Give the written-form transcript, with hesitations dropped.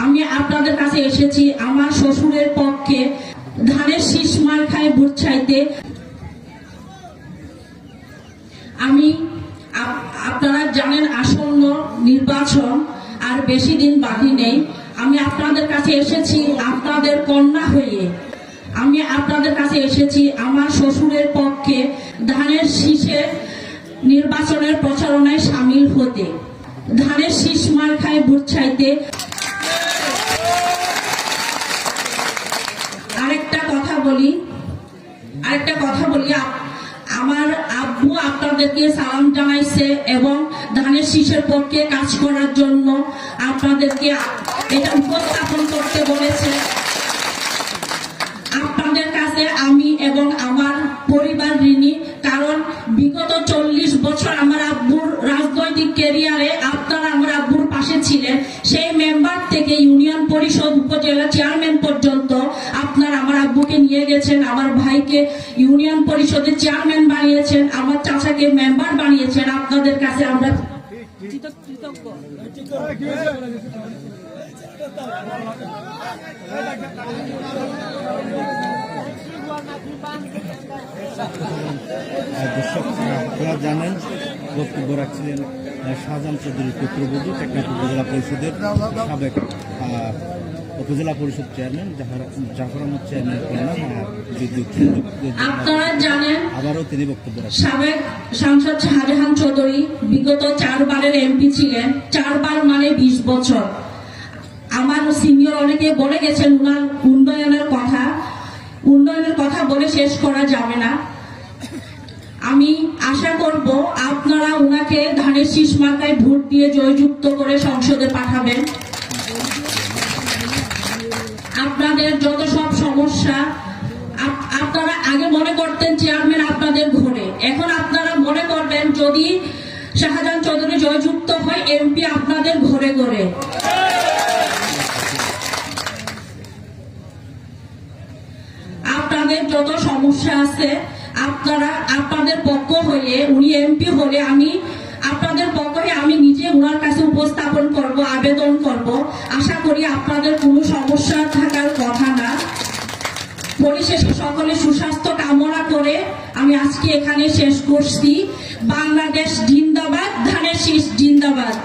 আমি আপনাদের কাছে এসেছি আমার শ্বশুরের পক্ষে ধানের শীষ মার্কায় ভোট চাইতে। আমি আপনারা জানেন আসন্ন নির্বাচন আর বেশি দিন বাকি নেই। আমি আপনাদের কাছে এসেছি আপনাদের কন্যা হয়ে। আমি আপনাদের কাছে এসেছি আমার শ্বশুরের পক্ষে ধানের শীষের নির্বাচনের প্রচারণায় সামিল হতে, ধানের শীষ মার্কায় ভোট চাইতে। আরেকটা কথা বলি আমার আব্বু আপনাদেরকে সালাম জানাইছে এবং ধানের শীষের পক্ষে কাজ করার জন্য আপনাদেরকে এটা উপস্থাপন করতে বলেছে। আপনাদের কাছে আমি এবং আমার পরিবার ঋণী, কারণ বিগত 40 বছর আমার আব্বুর রাজনৈতিক ক্যারিয়ারে আপনারা আমার আব্বুর পাশে ছিলেন। সেই মেম্বার থেকে ইউনিয়ন পরিষদ, উপজেলা চেয়ারম্যান পর্যন্ত আপনারা আমার আব্বুকে নিয়ে গেছেন, আমার ভাইকে ইউনিয়ন পরিষদের চেয়ারম্যান বানিয়েছেন, আমার চাচাকে মেম্বার বানিয়েছেন। আপনাদের কাছে আমরা কৃতজ্ঞ। আপনারা জানেন বক্তব্য রাখছিলেন শাহজাহান চৌধুরীর পুত্রবধূ টেকনাফ উপজেলা পরিষদের সাবেক উপজেলা পরিষদ চেয়ারম্যান জাফর আহমদ চেয়ারম্যান আপনারা জানেন আবারও তিনি বক্তব্য রাখছেন। সাবেক সাংসদ শাহজাহান চৌধুরী বিগত 4 বারের এমপি ছিলেন। 4 বার মানে 20 বছর। আমার সিনিয়র অনেকে বলে গেছেন উনার উন্নয়নের কথা বলে শেষ করা যাবে না। আমি আশা করব আপনারা উনাকে ধানের শীষ মার্কায় ভোট দিয়ে জয়যুক্ত করে সংসদে পাঠাবেন। আপনাদের যত সব সমস্যা, আপনারা আগে মনে করতেন চেয়ারম্যান আপনাদের ঘরে, এখন আপনারা মনে করবেন যদি শাহজাহান চৌধুরী জয়যুক্ত হয় এমপি আপনাদের ঘরে ঘরে। আপনাদের যত সমস্যা আছে আপনারা আপনাদের পক্ষ হয়ে, উনি এমপি হলে আমি আপনাদের পক্ষে আমি নিজে ওনার কাছে উপস্থাপন করব, আবেদন করব। আশা করি আপনাদের কোনো সমস্যা থাকার কথা না। পরিশেষে সকলে সুস্বাস্থ্য কামনা করে আমি আজকে এখানে শেষ করছি। বাংলাদেশ জিন্দাবাদ, ধানের শীষ জিন্দাবাদ।